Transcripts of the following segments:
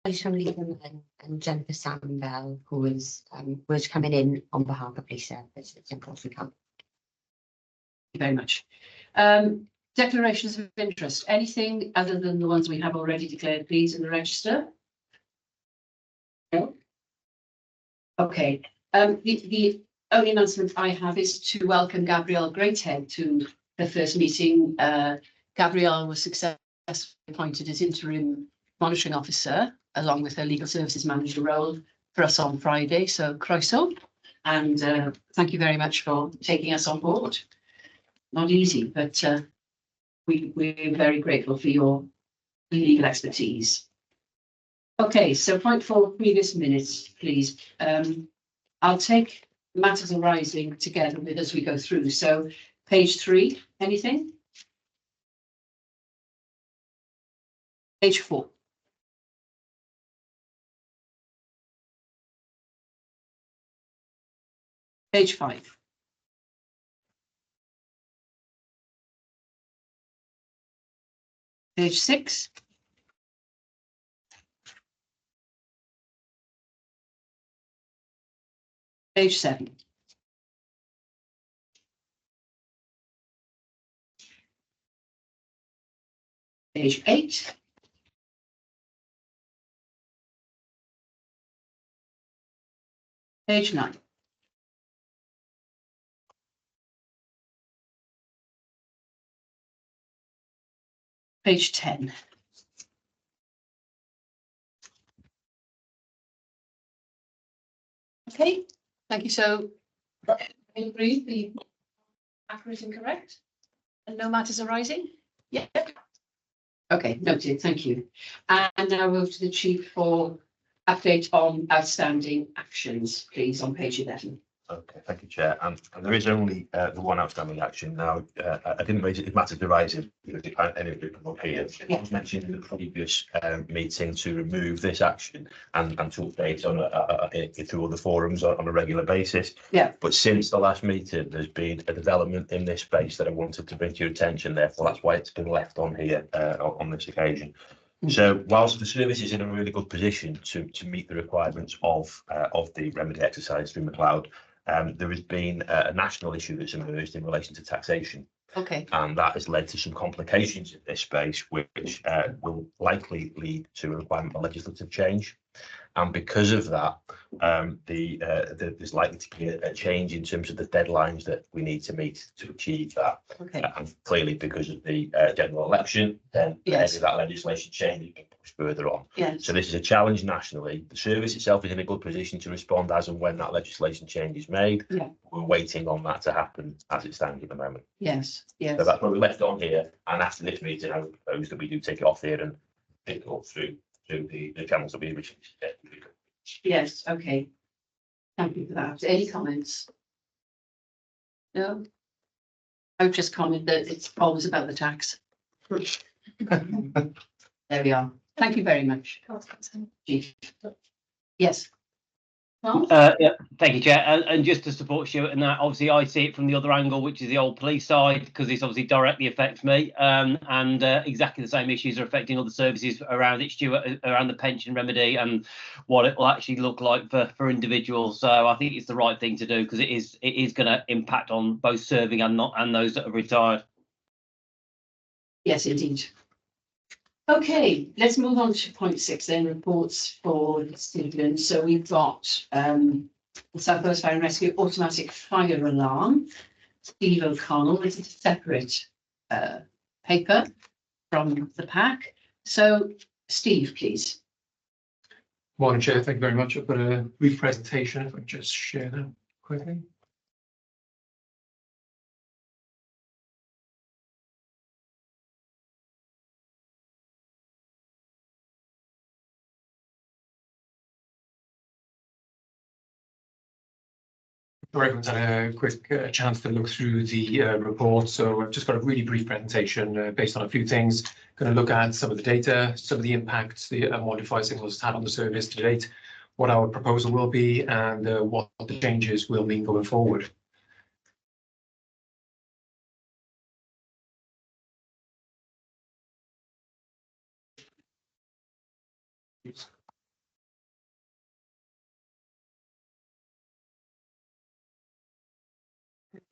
Siôn Leatham and Jennifer Sambell, who is was coming in on behalf of Lisa, but it's unfortunately can't. Thank you very much. Declarations of interest. Anything other than the ones we have already declared, please, in the register? No? Okay. The only announcement I have is to welcome Gabrielle Greathead to the first meeting. Gabrielle was successfully appointed as interim monitoring officer, along with her legal services manager role for us on Friday. So croeso, and thank you very much for taking us on board. Not easy, but we're very grateful for your legal expertise. Okay, so point 4, previous minutes, please. I'll take matters arising together with as we go through. So page 3, anything? Page 4. Page 5. Page 6. Page 7. Page 8. Page 9. Page 10. Okay, thank you. So, I agree, the accurate and correct, and no matters arising? Yeah. Okay, noted, thank you. And now move to the chief for update on outstanding actions, please, on page 11. Okay, thank you, Chair. And there is only the one outstanding action now. I didn't raise it matters arising because any of it come up here. Yeah. I was mentioned in the previous meeting to remove this action and to update on through other forums on a regular basis. Yeah. But since the last meeting, there's been a development in this space that I wanted to bring to your attention. Therefore, that's why it's been left on here on this occasion. So whilst the service is in a really good position to meet the requirements of the remedy exercise through McLeod, there has been a national issue that's emerged in relation to taxation. Okay. And that has led to some complications in this space, which will likely lead to a requirement for legislative change. And because of that, there's likely to be a change in terms of the deadlines that we need to meet to achieve that. Okay. And clearly, because of the general election, then Yes. any of that legislation change has been pushed further on. Yes. So this is a challenge nationally. The service itself is in a good position to respond as and when that legislation change is made. Yeah. We're waiting on that to happen as it stands at the moment. Yes. Yes. So that's where we left it on here. And after this meeting, I would propose that we do take it off here and pick it up through the channels that we originally said. Yes. Okay. Thank you for that. Any comments? No. I would just comment that it's always about the tax. There we are. Thank you very much, Chief. Yes. Well, Yeah, thank you, Chair. And just to support Stuart and that, obviously I see it from the other angle, which is the old police side, because this obviously directly affects me. And exactly the same issues are affecting other services around it, Stuart, around the pension remedy and what it will actually look like for individuals. So I think it's the right thing to do because it is going to impact on both serving and those that are retired. yes, indeed. Okay, let's move on to point 6 then, reports for students. So we've got the South Wales Fire and Rescue automatic fire alarm. Steve O'Connell, this is a separate paper from the pack. So Steve, please. Morning, Chair. Thank you very much. I've got a brief presentation. If I can just share that quickly. Everyone's had a quick chance to look through the report. So I've just got a really brief presentation based on a few things. Going to look at some of the data, some of the impacts the Modify Signals has had on the service to date, what our proposal will be, and what the changes will mean going forward.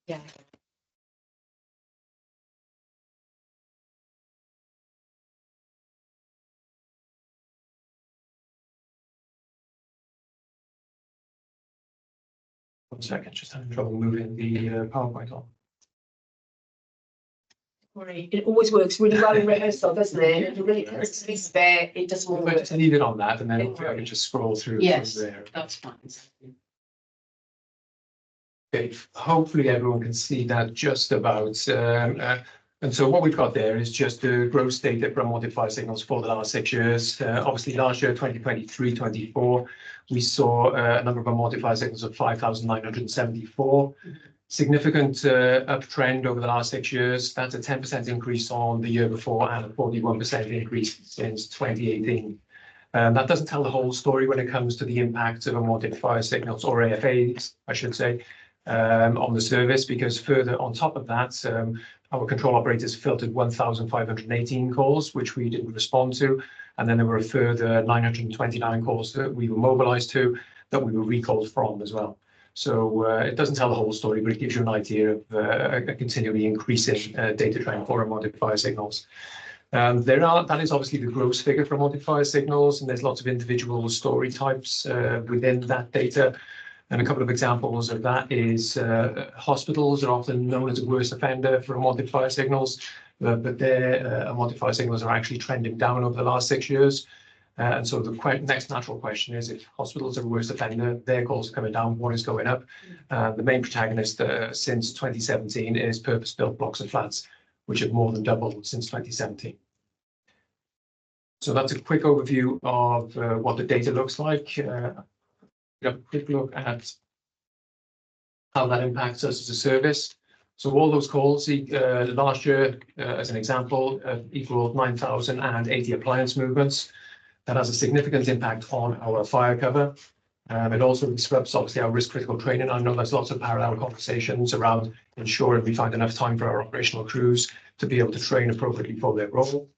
Yeah. One second, just having trouble moving the PowerPoint on. Sorry, it always works really well in rehearsal, doesn't it? It really, it's there, it doesn't If I work. just leave it on that and then I can just scroll through Yes. from there. That's fine. Okay, hopefully everyone can see that just about. And so what we've got there is just the gross data from Modifier Signals for the last 6 years. Obviously last year, 2023-24, we saw a number of Modifier Signals of 5,974. Significant uptrend over the last 6 years. That's a 10% increase on the year before and a 41% increase since 2018. That doesn't tell the whole story when it comes to the impact of Modifier Signals, or AFAs, I should say, on the service, because further on top of that, our control operators filtered 1,518 calls, which we didn't respond to. And then there were a further 929 calls that we were mobilized to, that we were recalled from as well. So it doesn't tell the whole story, but it gives you an idea of a continually increasing data trend for Modifier Signals. That is obviously the gross figure for Modifier Signals, and there's lots of individual story types within that data. And a couple of examples of that is hospitals are often known as a worst offender for Modifier Signals, but their Modifier Signals are actually trending down over the last 6 years. And so the next natural question is, if hospitals are a worst offender, their calls are coming down, what is going up? The main protagonist since 2017 is purpose-built blocks of flats, which have more than doubled since 2017. So that's a quick overview of what the data looks like. A quick look at how that impacts us as a service. So all those calls last year, as an example, equaled 9,080 appliance movements. That has a significant impact on our fire cover. It also disrupts, obviously, our risk critical training. I know there's lots of parallel conversations around ensuring we find enough time for our operational crews to be able to train appropriately for their role.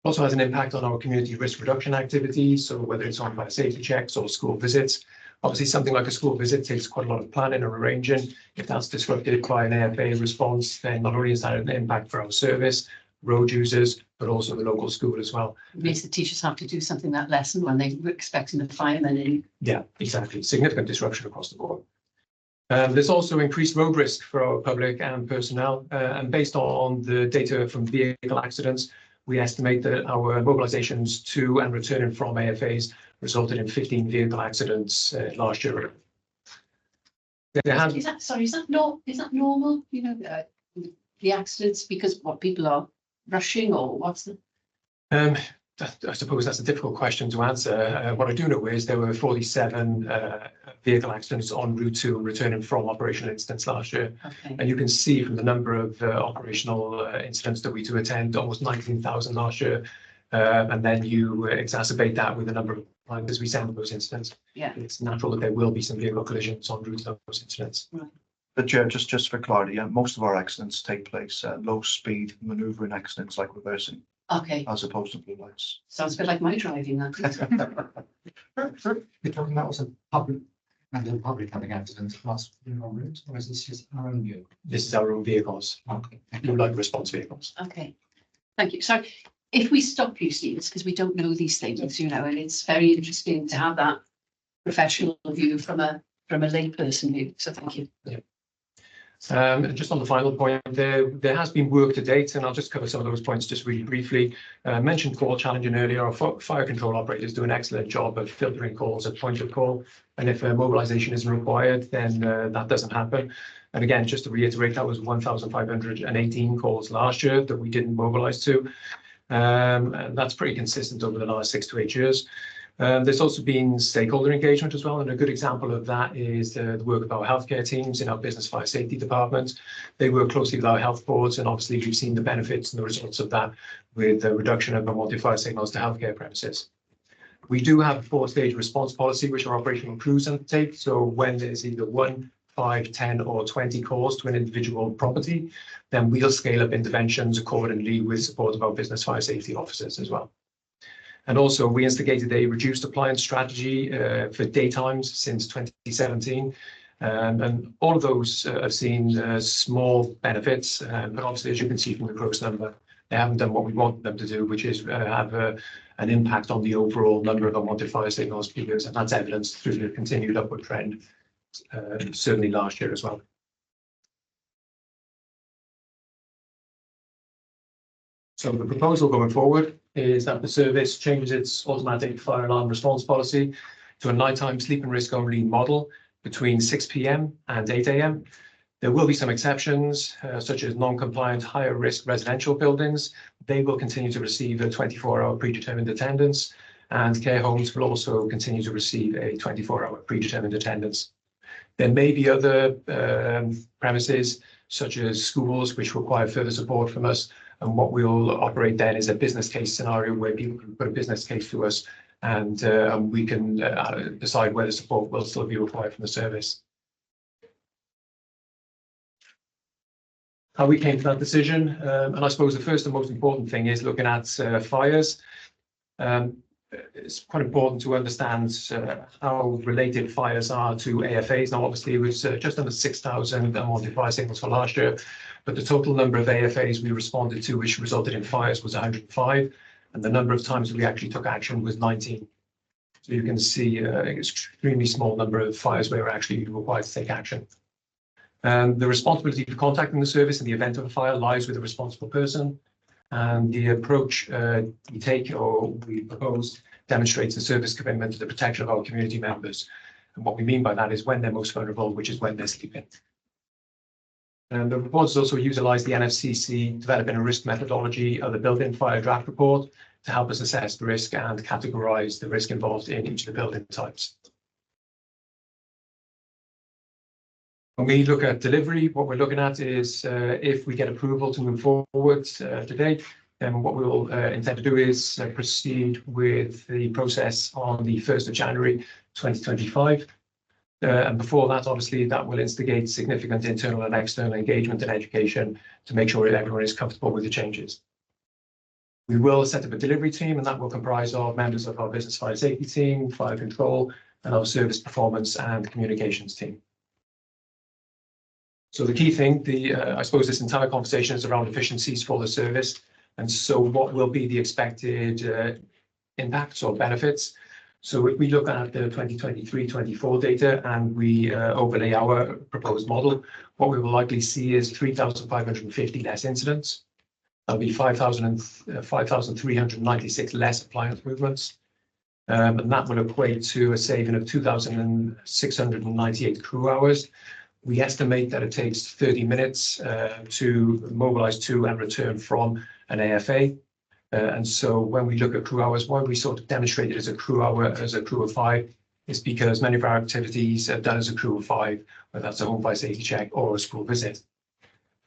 Also has an impact on our community risk reduction activities. So whether it's on fire safety checks or school visits. Obviously, something like a school visit takes quite a lot of planning or arranging. If that's disrupted by an AFA response, then not only is that an impact for our service, road users, but also the local school as well. It makes the teachers have to do something that lesson when they were expecting the firemen in. Yeah, exactly. Significant disruption across the board. There's also increased road risk for our public and personnel. And based on the data from vehicle accidents, we estimate that our mobilizations to and returning from AFAs resulted in 15 vehicle accidents last year. Is that normal? You know, the accidents, because what people are rushing, or what's the? I suppose that's a difficult question to answer. What I do know is there were 47 vehicle accidents en route to returning from operational incidents last year. Okay. And you can see from the number of operational incidents that we do attend, almost 19,000 last year. And then you exacerbate that with the number of times we send those incidents. Yeah. It's natural that there will be some vehicle collisions en route to those incidents. Right. But yeah, just for clarity, most of our accidents take place low speed maneuvering accidents like reversing, Okay. as opposed to blue lights. Sounds a bit like my driving. That. You're talking about also public having accidents plus on route, or is this just our own view? This is our own vehicles, Okay. like response vehicles. Okay. Thank you. So if we stop you, Steve, because we don't know these things, you know, and it's very interesting to have that professional view from a layperson view. So thank you. And just on the final point, there has been work to date, and I'll just cover some of those points just really briefly. Mentioned call challenging earlier. Our fire control operators do an excellent job of filtering calls at point of call, and if mobilization isn't required, then that doesn't happen. And again, just to reiterate, that was 1,518 calls last year that we didn't mobilize to. And that's pretty consistent over the last 6 to 8 years. There's also been stakeholder engagement as well, and a good example of that is the work of our healthcare teams in our business fire safety department. They work closely with our health boards, and obviously we've seen the benefits and the results of that with the reduction of Modifier Signals to healthcare premises. We do have a 4-stage response policy, which our operational crews undertake. So when there's either 1, 5, 10 or 20 calls to an individual property, then we'll scale up interventions accordingly with support of our business fire safety officers as well. And also we instigated a reduced appliance strategy for daytimes since 2017. And all of those have seen small benefits, but obviously, as you can see from the gross number, they haven't done what we want them to do, which is have an impact on the overall number of unwanted fire signals, because, and that's evidenced through the continued upward trend, certainly last year as well. So the proposal going forward is that the service changes its automatic fire alarm response policy to a nighttime sleep and risk only model between 6 p.m. and 8 a.m. There will be some exceptions, such as non-compliant higher risk residential buildings. They will continue to receive a 24-hour predetermined attendance, and care homes will also continue to receive a 24-hour predetermined attendance. There may be other premises, such as schools, which require further support from us. And what we'll operate then is a business case scenario where people can put a business case to us, and we can decide whether support will still be required from the service. How we came to that decision, and I suppose the first and most important thing is looking at fires. It's quite important to understand how related fires are to AFAs. Now, obviously, it was just under 6,000 unwanted fire signals for last year, but the total number of AFAs we responded to, which resulted in fires, was 105, and the number of times we actually took action was 19. So you can see an extremely small number of fires where we're actually required to take action. The responsibility for contacting the service in the event of a fire lies with the responsible person. And the approach we take, or we propose, demonstrates the service commitment to the protection of our community members. And what we mean by that is when they're most vulnerable, which is when they're sleeping. And the reports also utilize the NFCC developing a risk methodology of the built-in fire draft report to help us assess the risk and categorize the risk involved in each of the building types. When we look at delivery, what we're looking at is if we get approval to move forward today, then what we will intend to do is proceed with the process on the 1st of January 2025. And before that, obviously, that will instigate significant internal and external engagement and education to make sure that everyone is comfortable with the changes. We will set up a delivery team, and that will comprise of members of our business fire safety team, fire control, and our service performance and communications team. So the key thing, I suppose this entire conversation is around efficiencies for the service. And so what will be the expected impacts or benefits? So if we look at the 2023-24 data and we overlay our proposed model, what we will likely see is 3,550 less incidents. There'll be 5,396 less appliance movements. And that will equate to a saving of 2,698 crew hours. We estimate that it takes 30 minutes to mobilize to and return from an AFA. And so when we look at crew hours, why we sort of demonstrate it as a crew hour, as a crew of 5, is because many of our activities are done as a crew of 5, whether that's a home fire safety check or a school visit.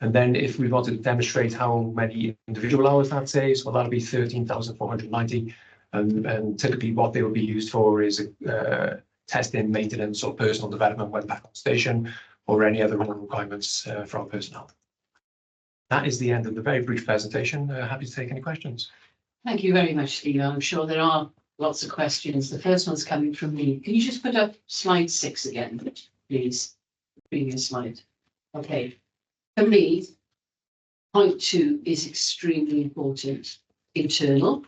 And then if we wanted to demonstrate how many individual hours that saves, well, that'll be 13,490. And typically what they will be used for is testing, maintenance, or personal development when back on station, or any other requirements for our personnel. That is the end of the very brief presentation. Happy to take any questions. Thank you very much, Steve. I'm sure there are lots of questions. The first one's coming from me. Can you just put up slide 6 again, please? Previous slide. Okay. For me, point 2 is extremely important. Internal,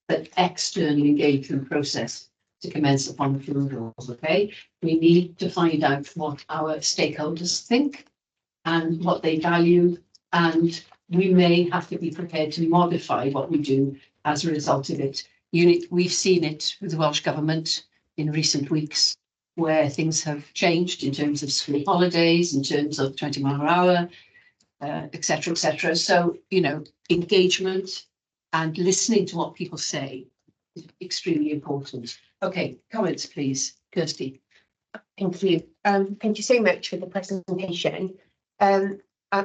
but external engagement process to commence upon the approvals, okay? We need to find out what our stakeholders think and what they value, and we may have to be prepared to modify what we do as a result of it. We've seen it with the Welsh Government in recent weeks, where things have changed in terms of school holidays, in terms of 20 mile per hour, et cetera, et cetera. So, you know, engagement and listening to what people say is extremely important. Okay, comments, please. Kirsty. Thank you. Thank you so much for the presentation. I'm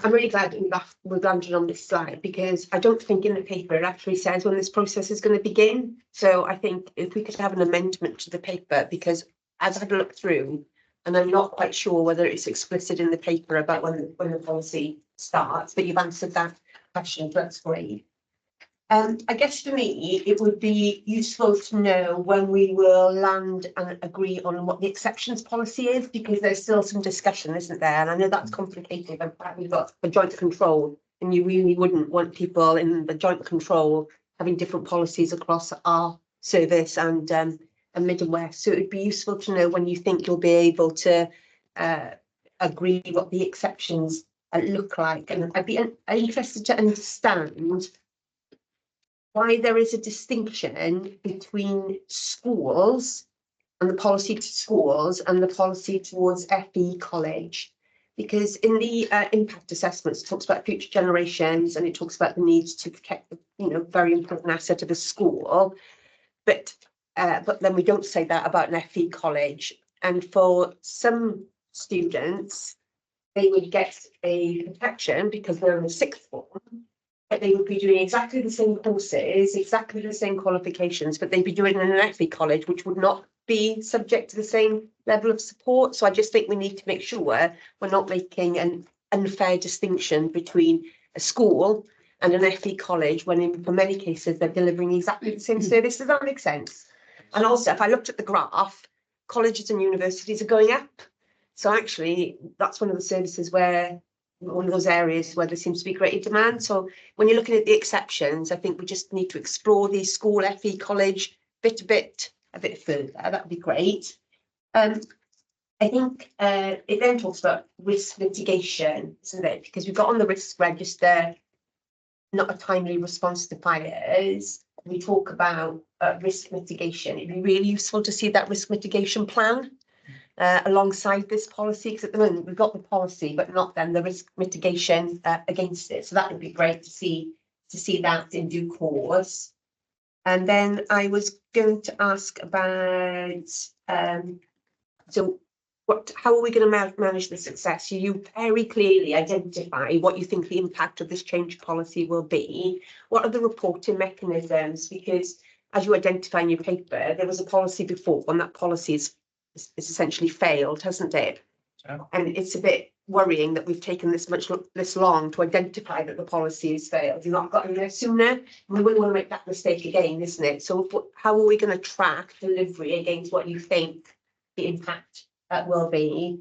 really glad we've landed on this slide, because I don't think in the paper it actually says when this process is going to begin. So I think if we could have an amendment to the paper, because as I've looked through, and I'm not quite sure whether it's explicit in the paper about when the policy starts, but you've answered that question, so that's great. I guess for me, it would be useful to know when we will land and agree on what the exceptions policy is, because there's still some discussion, isn't there? And I know that's complicated. In fact, we've got a joint control, and you really wouldn't want people in the joint control having different policies across our service and Mid and West. So it'd be useful to know when you think you'll be able to agree what the exceptions look like. And I'd be interested to understand why there is a distinction between schools and the policy to schools and the policy towards FE college. Because in the impact assessments, it talks about future generations and it talks about the need to protect the, you know, very important asset of a school. But then we don't say that about an FE college. And for some students, they would get a protection because they're in the sixth form. But they would be doing exactly the same courses, exactly the same qualifications, but they'd be doing it in an FE college, which would not be subject to the same level of support. So I just think we need to make sure we're not making an unfair distinction between a school and an FE college, when in for many cases they're delivering exactly the same service. Does that make sense? And also, if I looked at the graph, colleges and universities are going up. So actually, that's one of the services where, one of those areas where there seems to be greater demand. So when you're looking at the exceptions, I think we just need to explore the school FE college a bit further. That'd be great. I think it then talks about risk mitigation, isn't it? Because we've got on the risk register not a timely response to fires. We talk about risk mitigation. It'd be really useful to see that risk mitigation plan alongside this policy, because at the moment we've got the policy but not then the risk mitigation against it. So that would be great to see that in due course. And then I was going to ask about how are we going to manage the success? You very clearly identify what you think the impact of this change policy will be. What are the reporting mechanisms? Because as you identify in your paper, there was a policy before, and that policy is essentially failed, hasn't it? Yeah. And it's a bit worrying that we've taken this long to identify that the policy has failed. You've not gotten there sooner. We wouldn't want to make that mistake again, isn't it? So how are we going to track delivery against what you think the impact will be?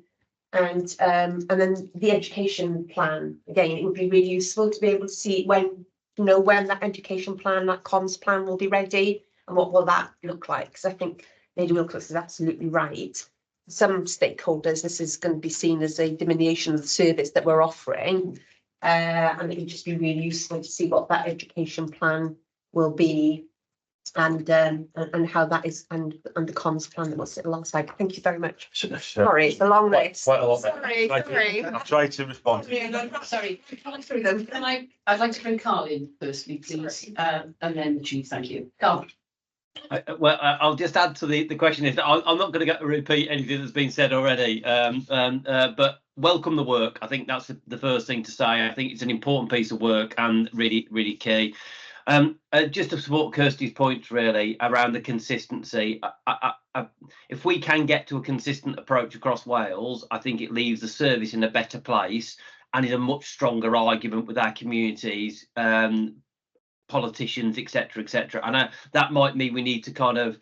And then the education plan, again, it would be really useful to be able to see when that education plan, that comms plan will be ready, and what will that look like? Because I think Lady Wilcox is absolutely right. Some stakeholders, this is going to be seen as a diminution of the service that we're offering, and it would just be really useful to see what that education plan will be, and how that is, and the comms plan that will sit alongside. Thank you very much. Sorry, it's a long list. Quite a lot. Sorry. I've tried to respond. Sorry, through them. I'd like to bring Carl in firstly, please, and then the chief. Thank you, Carl. Well, I'll just add to the question. Is that I'm not going to repeat anything that's been said already, but welcome the work. I think that's the first thing to say. I think it's an important piece of work and really, really key. Just to support Kirsty's points really around the consistency, if we can get to a consistent approach across Wales, I think it leaves the service in a better place and is a much stronger argument with our communities, politicians, etc., etc. And that might mean we need to kind of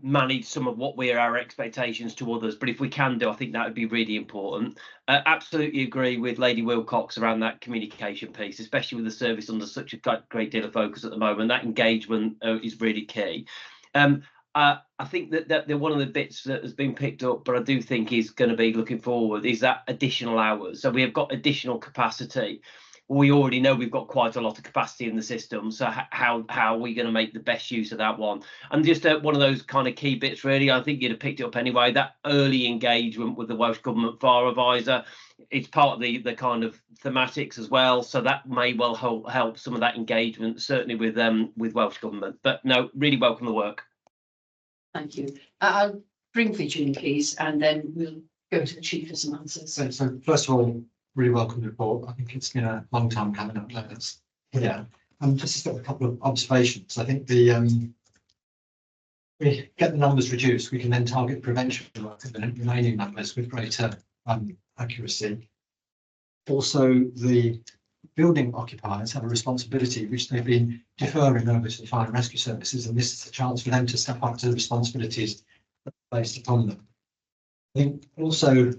manage some of what our expectations to others, but if we can do, I think that would be really important. Absolutely agree with Lady Wilcox around that communication piece, especially with the service under such a great deal of focus at the moment. That engagement is really key. I think that one of the bits that has been picked up, but I do think is going to be looking forward, is that additional hours. So we have got additional capacity. We already know we've got quite a lot of capacity in the system, so how are we going to make the best use of that one? And just one of those kind of key bits really, I think you'd have picked it up anyway, that early engagement with the Welsh Government Fire Advisor. It's part of the kind of thematics as well, so that may well help some of that engagement, certainly with Welsh Government. But no, really welcome the work. Thank you. I'll bring Fitch in, please, and then we'll go to the chief for some answers. So first of all, really welcome the report. I think it's been a long time coming up. Yeah. Just a couple of observations. I think we get the numbers reduced, we can then target prevention work in the remaining numbers with greater accuracy. Also, the building occupiers have a responsibility which they've been deferring over to the fire and rescue services, and this is a chance for them to step up to the responsibilities placed upon them. I think also,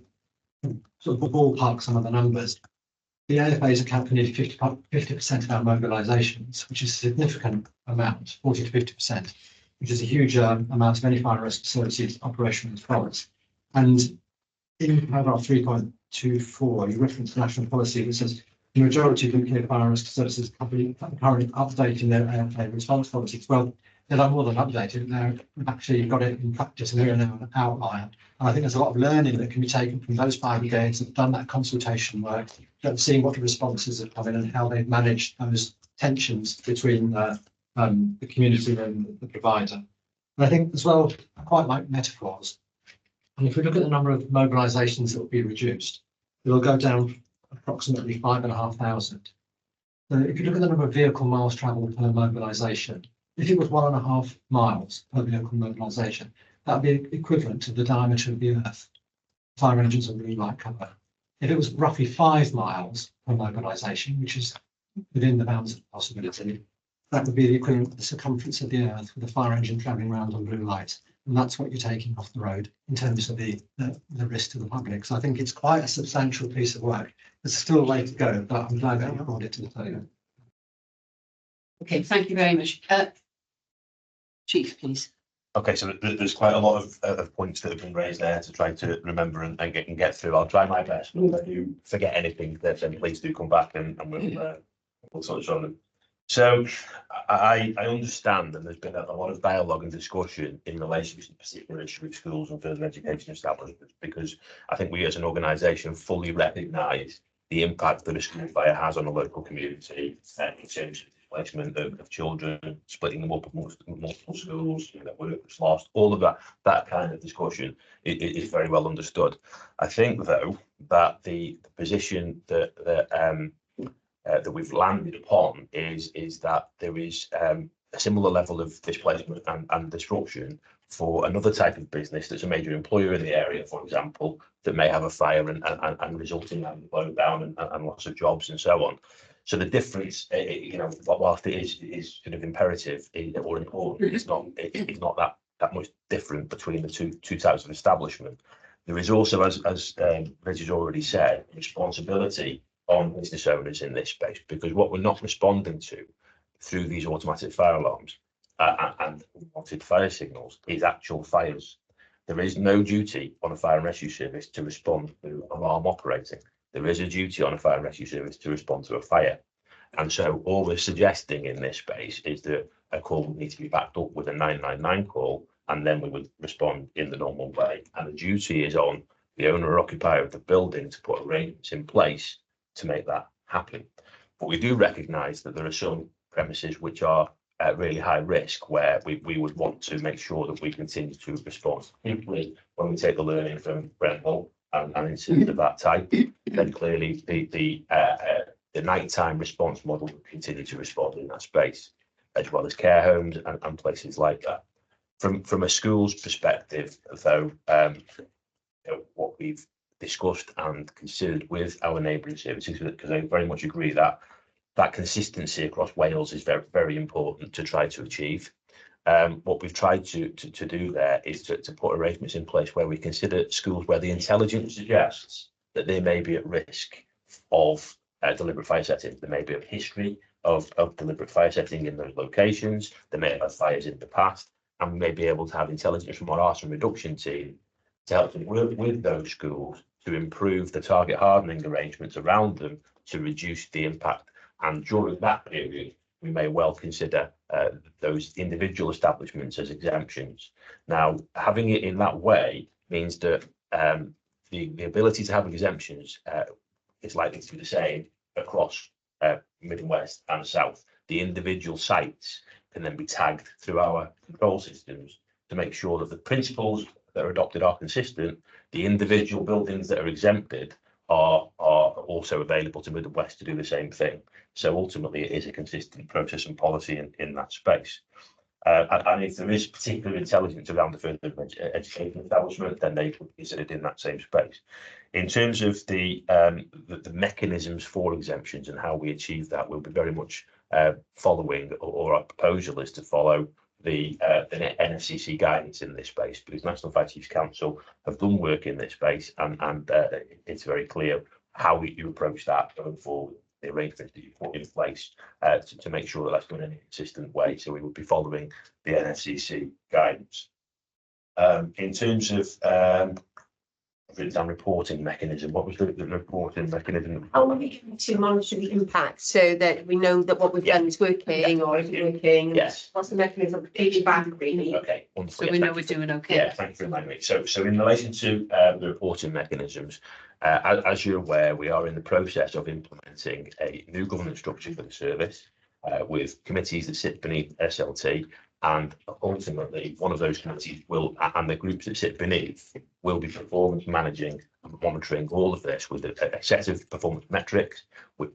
sort of ballpark some of the numbers, the AFAs account for nearly 50% of our mobilisations, which is a significant amount, 40 to 50%, which is a huge amount of any fire and rescue services operational response. And in paragraph 3.24, you reference national policy that says the majority of UK fire and rescue services are currently updating their AFA response policies. Well, they're not more than updated, they've actually got it in practice, and we're now an outlier. And I think there's a lot of learning that can be taken from those fire brigades that have done that consultation work, that have seen what the responses have come in and how they've managed those tensions between the community and the provider. And I think as well, I quite like metaphors. And if we look at the number of mobilisations that will be reduced, it will go down approximately 5,500. So if you look at the number of vehicle miles travelled per mobilisation, if it was 1.5 miles per vehicle mobilisation, that would be equivalent to the diameter of the Earth. Fire engines and blue light cover. If it was roughly 5 miles per mobilisation, which is within the bounds of possibility, that would be the equivalent of the circumference of the Earth with a fire engine travelling around on blue light. And that's what you're taking off the road in terms of the risk to the public. So I think it's quite a substantial piece of work. There's still a way to go, but I'm glad that you brought it to the table. Okay, thank you very much. Chief, please. Okay, so there's quite a lot of points that have been raised there to try to remember and get through. I'll try my best. If you forget anything, then please do come back and we'll sort of show them. So I understand, and there's been a lot of dialogue and discussion in relation to the particular issue with schools and further education establishments, because I think we as an organisation fully recognise the impact that a school fire has on a local community in terms of displacement of children, splitting them up amongst multiple schools, that work was lost, all of that kind of discussion is very well understood. I think, though, that the position that we've landed upon is that there is a similar level of displacement and disruption for another type of business that's a major employer in the area, for example, that may have a fire and result in blown down and loss of jobs and so on. So the difference, whilst it is sort of imperative or important, it's not that much different between the two types of establishment. There is also, as Reggie's already said, responsibility on business owners in this space, because what we're not responding to through these automatic fire alarms and wanted fire signals is actual fires. There is no duty on a fire and rescue service to respond to alarm operating. There is a duty on a fire and rescue service to respond to a fire. And so all we're suggesting in this space is that a call would need to be backed up with a 999 call, and then we would respond in the normal way. And the duty is on the owner or occupier of the building to put arrangements in place to make that happen. But we do recognise that there are some premises which are at really high risk, where we would want to make sure that we continue to respond. Particularly when we take the learning from Brentford and incidents of that type, then clearly the nighttime response model will continue to respond in that space, as well as care homes and places like that. From a school's perspective, though, what we've discussed and considered with our neighbouring services, because I very much agree that consistency across Wales is very, very important to try to achieve. What we've tried to do there is to put arrangements in place where we consider schools where the intelligence suggests that they may be at risk of deliberate fire setting. There may be a history of deliberate fire setting in those locations. There may have had fires in the past, and we may be able to have intelligence from our arson reduction team to help them work with those schools to improve the target hardening arrangements around them to reduce the impact. And during that period, we may well consider those individual establishments as exemptions. Now, having it in that way means that the ability to have exemptions is likely to be the same across Mid and West and South. The individual sites can then be tagged through our control systems to make sure that the principles that are adopted are consistent. The individual buildings that are exempted are also available to Mid and West to do the same thing. So ultimately, it is a consistent process and policy in that space. And if there is particular intelligence around the further education establishment, then they would be considered in that same space. In terms of the mechanisms for exemptions and how we achieve that, we'll be very much following, or our proposal is to follow the NFCC guidance in this space, because National Fire Chiefs Council have done work in this space, and it's very clear how you approach that going forward. The arrangements that you put in place to make sure that that's done in a consistent way. So we would be following the NFCC guidance. In terms of reporting mechanism, what was the reporting mechanism? How are we going to monitor the impact so that we know that what we've done is working or isn't working? Yes. What's the mechanism of feedback, really? Okay. Wonderful. So we know we're doing okay. Yeah, thank you for reminding me. So in relation to the reporting mechanisms, as you're aware, we are in the process of implementing a new governance structure for the service with committees that sit beneath SLT, and ultimately one of those committees will, and the groups that sit beneath, will be performance managing and monitoring all of this with a set of performance metrics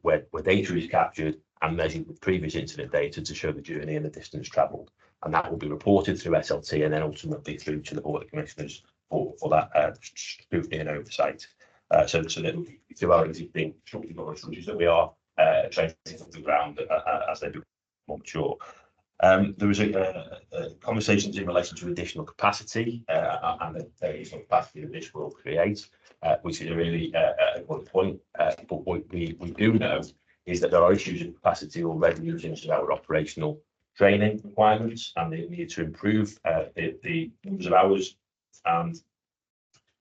where data is captured and measured with previous incident data to show the journey and the distance travelled. And that will be reported through SLT and then ultimately through to the Board of Commissioners for that scrutiny and oversight. So that through our existing structures that we are training from the ground as they become more mature. There was conversations in relation to additional capacity and the additional capacity that this will create, which is a really good point. But what we do know is that there are issues of capacity already in terms of our operational training requirements, and they need to improve the numbers of hours and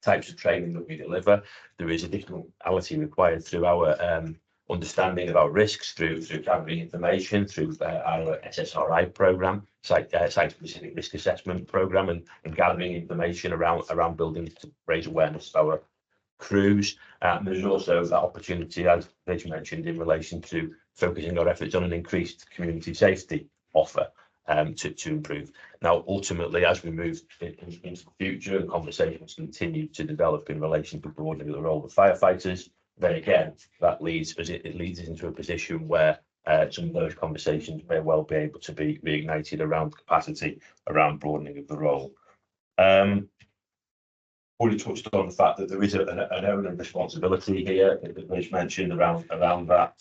types of training that we deliver. There is additionality required through our understanding of our risks through gathering information through our SSRI program, site-specific risk assessment program, and gathering information around buildings to raise awareness of our crews. There's also that opportunity, as Rich mentioned, in relation to focusing our efforts on an increased community safety offer to improve. Now, ultimately, as we move into the future and conversations continue to develop in relation to broadening the role of firefighters, then again, that leads us, it leads us into a position where some of those conversations may well be able to be reignited around capacity, around broadening of the role. Already touched on the fact that there is an owner responsibility here that was mentioned around that.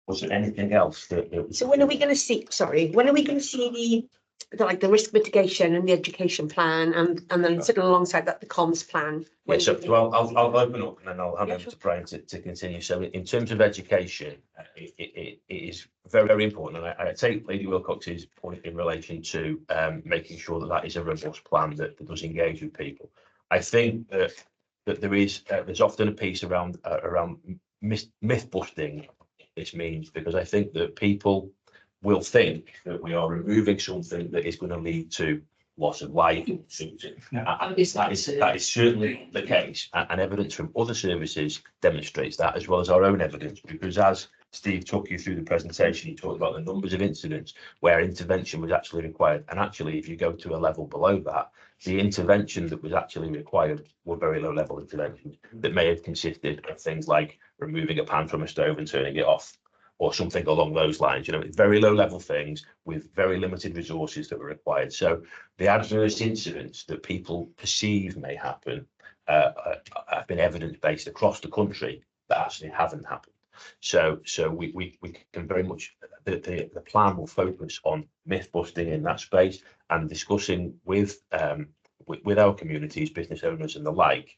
Was there anything else that So when are we going to see, when are we going to see the risk mitigation and the education plan, and then sitting alongside that, the comms plan? Yeah, so I'll open up and then I'll hand over to Brian to continue. So in terms of education, it is very, very important. And I take Lady Wilcox's point in relation to making sure that is a robust plan that does engage with people. I think that there's often a piece around myth busting. This means, because I think that people will think that we are removing something that is going to lead to loss of life. That is certainly the case, and evidence from other services demonstrates that, as well as our own evidence, because as Steve took you through the presentation, he talked about the numbers of incidents where intervention was actually required, and actually if you go to a level below that, the intervention that was actually required were very low level interventions that may have consisted of things like removing a pan from a stove and turning it off, or something along those lines. You know, very low level things with very limited resources that were required. So the adverse incidents that people perceive may happen have been evidence based across the country that actually haven't happened. So we can very much, the plan will focus on myth busting in that space and discussing with our communities, business owners and the like,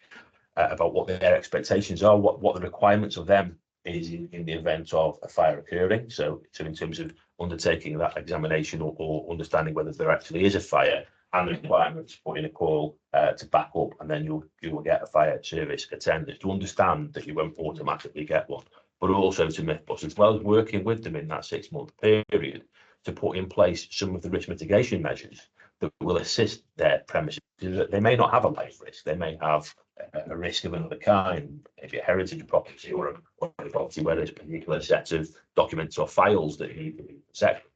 about what their expectations are, what the requirements of them is in the event of a fire occurring. So in terms of undertaking that examination or understanding whether there actually is a fire, and the requirements to put in a call to back up, and then you will get a fire service attendant to understand that you won't automatically get one, but also to myth bust, as well as working with them in that 6-month period to put in place some of the risk mitigation measures that will assist their premises. They may not have a life risk, they may have a risk of another kind, maybe a heritage property or a property where there's a particular set of documents or files that need to be protected.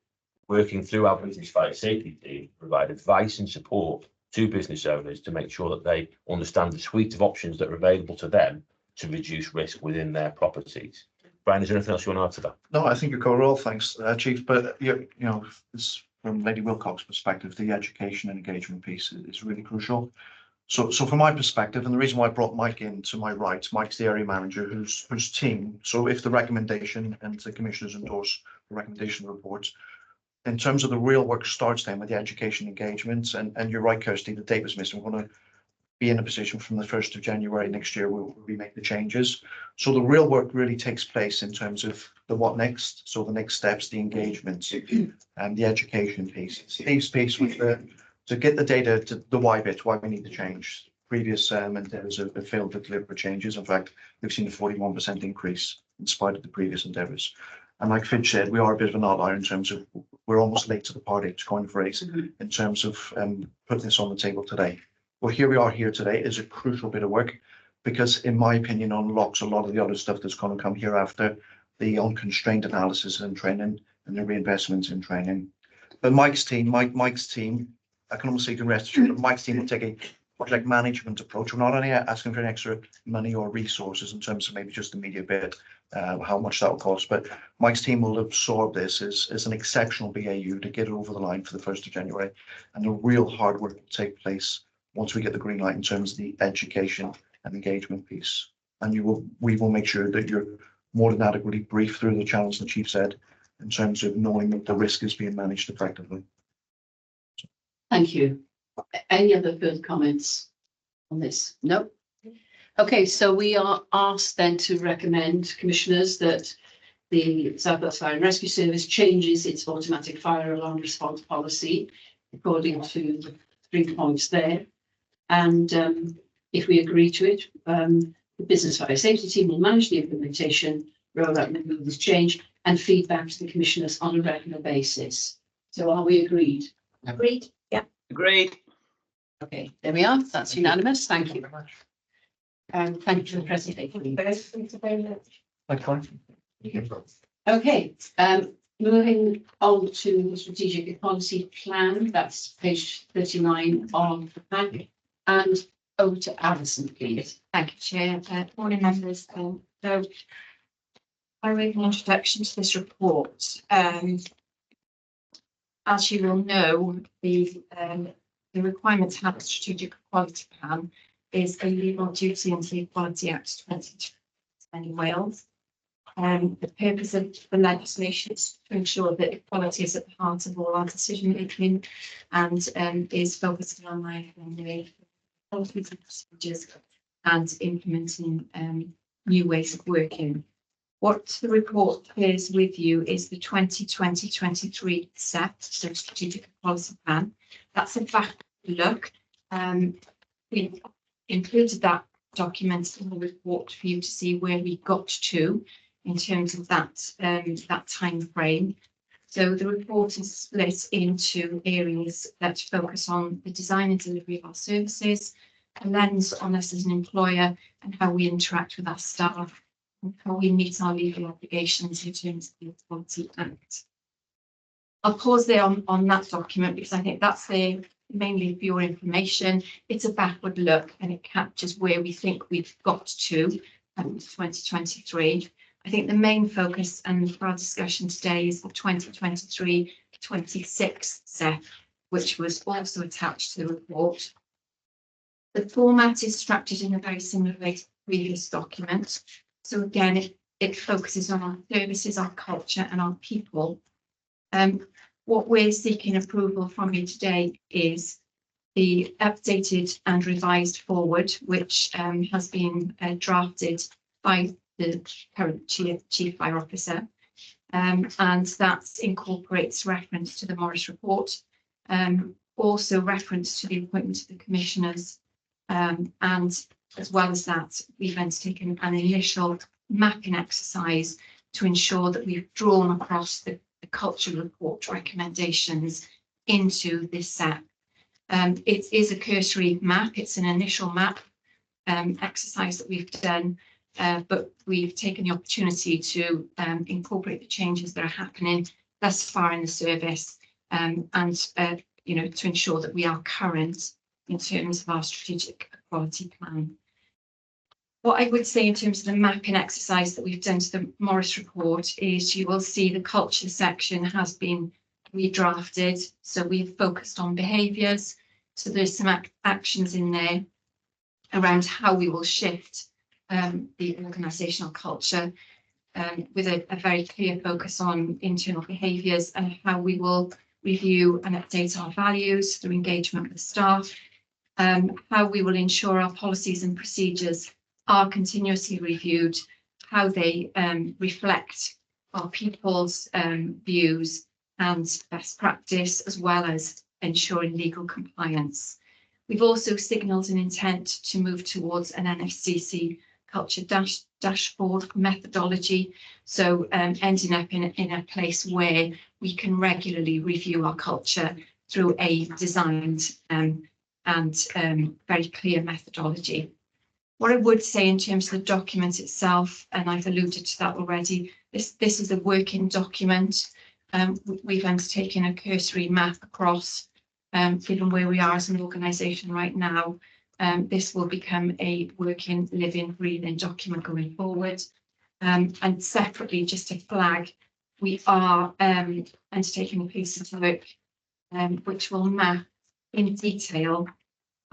Working through our business fire safety team, provide advice and support to business owners to make sure that they understand the suite of options that are available to them to reduce risk within their properties. Brian, is there anything else you want to add to that? No, I think you cover all, thanks, Chief. But you know, it's from Lady Wilcox's perspective, the education and engagement piece is really crucial. So from my perspective, and the reason why I brought Mike in to my right, Mike's the area manager whose team. So if the recommendation and the commissioners endorse the recommendation report, in terms of the real work starts then with the education engagements, and you're right, Kirsty, the date was missing. We're going to be in a position from the 1st of January next year where we make the changes. So the real work really takes place in terms of the what next. So the next steps, the engagements, and the education piece. Steve's piece with to get the data to the why bit, why we need to change. Previous endeavours have failed to deliver changes. In fact, we've seen a 41% increase in spite of the previous endeavours. And like Fitch said, we are a bit of an outlier in terms of we're almost late to the party, to coin a phrase, in terms of putting this on the table today. Well, here we are here today is a crucial bit of work because, in my opinion, unlocks a lot of the other stuff that's going to come hereafter, the unconstrained analysis and training and the reinvestments in training. But Mike's team, I can almost say you can rest assured that Mike's team will take a project management approach. We're not only asking for any extra money or resources in terms of maybe just the media bit, how much that will cost, but Mike's team will absorb this as an exceptional BAU to get it over the line for the 1st of January. And the real hard work will take place once we get the green light in terms of the education and engagement piece. And we will make sure that you're more than adequately briefed through the channels the chief said in terms of knowing that the risk is being managed effectively. Thank you. Any other further comments on this? No? Okay, so we are asked then to recommend, commissioners, that the South Wales Fire and Rescue Service changes its automatic fire alarm response policy according to the 3 points there. And if we agree to it, the Business Fire Safety Team will manage the implementation, roll out and remove this change, and feedback to the commissioners on a regular basis. So are we agreed? Agreed? Yeah. Agreed. Okay, there we are. That's unanimous. Thank you. And thank you for the presentation. Thank you very much. Okay, moving on to the strategic policy plan. That's page 39 of the pack. And over to Alison, please. Thank you, Chair. Morning, members. So, by way of an introduction to this report, as you will know, the requirement to have a strategic equality plan is a legal duty under the Equality Act 2020 in Wales. The purpose of the legislation is to ensure that equality is at the heart of all our decision making and is focusing on the policies and procedures and implementing new ways of working. What the report shares with you is the 2020-23 SEP, so Strategic Equality Plan. That's a back look. We included that document in the report for you to see where we got to in terms of that time frame. So the report is split into areas that focus on the design and delivery of our services, a lens on us as an employer and how we interact with our staff, and how we meet our legal obligations in terms of the Equality Act. I'll pause there on that document because I think that's there mainly for your information. It's a backward look and it captures where we think we've got to 2023. I think the main focus and for our discussion today is the 2023-26 SEP, which was also attached to the report. The format is structured in a very similar way to the previous document. So again, it focuses on our services, our culture and our people. What we're seeking approval from you today is the updated and revised forward, which has been drafted by the current Chief Fire Officer, and that incorporates reference to the Morris report, also reference to the appointment of the commissioners, and as well as that, we've undertaken an initial mapping exercise to ensure that we've drawn across the culture report recommendations into this SEP. It is a cursory map, it's an initial map exercise that we've done, but we've taken the opportunity to incorporate the changes that are happening thus far in the service, and you know, to ensure that we are current in terms of our strategic equality plan. What I would say in terms of the mapping exercise that we've done to the Morris report is you will see the culture section has been redrafted. So we've focused on behaviours. So there's some actions in there around how we will shift the organisational culture with a very clear focus on internal behaviours and how we will review and update our values through engagement with staff, how we will ensure our policies and procedures are continuously reviewed, how they reflect our people's views and best practice, as well as ensuring legal compliance. We've also signalled an intent to move towards an NFCC culture dashboard methodology, so ending up in a place where we can regularly review our culture through a designed and very clear methodology. What I would say in terms of the document itself, and I've alluded to that already, this is a working document. We've undertaken a cursory map across, given where we are as an organisation right now. This will become a working, living, breathing document going forward. And separately, just to flag, we are undertaking a piece of work which will map in detail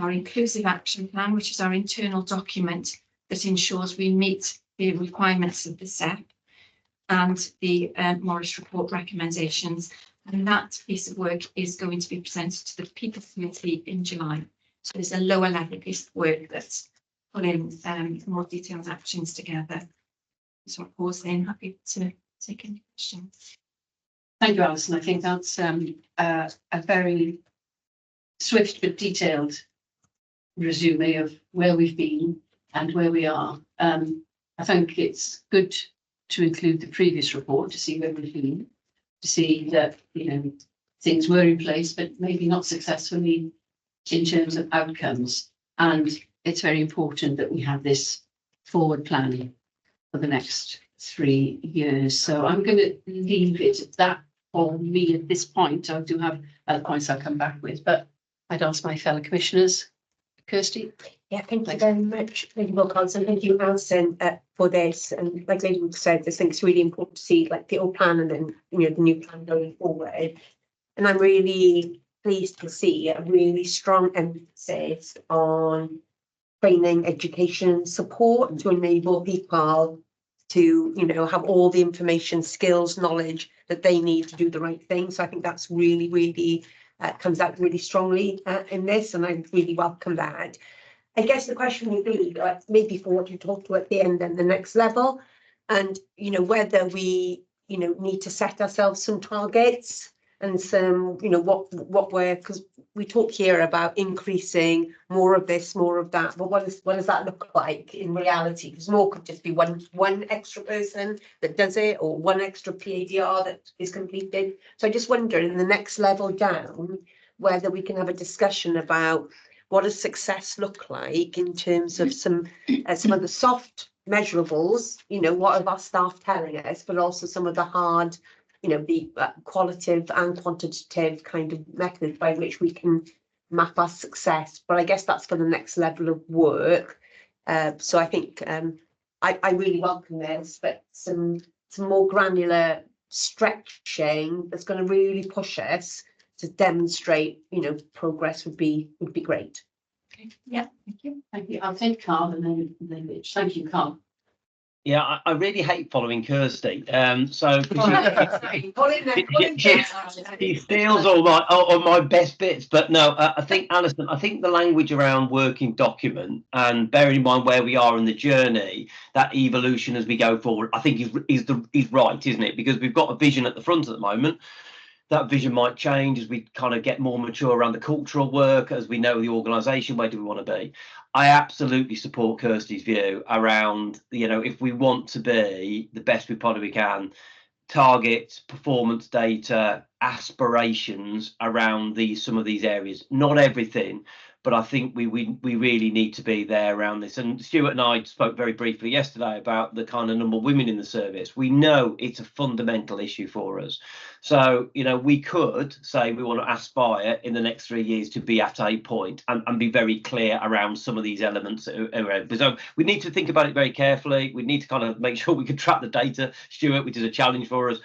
our inclusive action plan, which is our internal document that ensures we meet the requirements of the SEP and the Morris Report recommendations. And that piece of work is going to be presented to the People Committee in July. So there's a lower level piece of work that's pulling more detailed actions together. So of course, then happy to take any questions. Thank you, Alison. I think that's a very swift but detailed resume of where we've been and where we are. I think it's good to include the previous report to see where we've been, to see that, you know, things were in place, but maybe not successfully in terms of outcomes. And it's very important that we have this forward plan for the next 3 years. So I'm going to leave it at that for me at this point. I do have other points I'll come back with, but I'd ask my fellow commissioners. Kirsty? Yeah, thank you very much, Lady Wilcox, and thank you, Alison, for this. And like Lady Wilcox said, I think it's really important to see like the old plan and then, you know, the new plan going forward. And I'm really pleased to see a really strong emphasis on training, education, support to enable people to, you know, have all the information, skills, knowledge that they need to do the right thing. So I think that's really, really comes out really strongly in this, and I really welcome that. I guess the question would be, maybe for what you talked about at the end and the next level, and, you know, whether we, you know, need to set ourselves some targets and some, you know, what we're, because we talk here about increasing more of this, more of that, but what does that look like in reality? Because more could just be one extra person that does it, or one extra PADR that is completed. So I just wonder in the next level down whether we can have a discussion about what does success look like in terms of some of the soft measurables, you know, what are our staff telling us, but also some of the hard, you know, the qualitative and quantitative kind of methods by which we can map our success. But I guess that's for the next level of work. So I think I really welcome this, but some more granular stretching that's going to really push us to demonstrate, you know, progress would be great. Okay. Yeah, thank you. Thank you. I'll take Carl and then Rich. Thank you, Carl. Yeah, I really hate following Kirsty. So she steals all my best bits. But no, I think, Alison, I think the language around working document and bearing in mind where we are in the journey, that evolution as we go forward, I think is right, isn't it? Because we've got a vision at the front at the moment. That vision might change as we kind of get more mature around the cultural work, as we know the organisation, where do we want to be? I absolutely support Kirsty's view around, you know, if we want to be the best we possibly can, target performance data, aspirations around some of these areas, not everything, but I think we really need to be there around this. And Stuart and I spoke very briefly yesterday about the kind of number of women in the service. We know it's a fundamental issue for us. So, you know, we could say we want to aspire in the next 3 years to be at a point and be very clear around some of these elements. So we need to think about it very carefully. We need to kind of make sure we can track the data, Stuart, which is a challenge for us.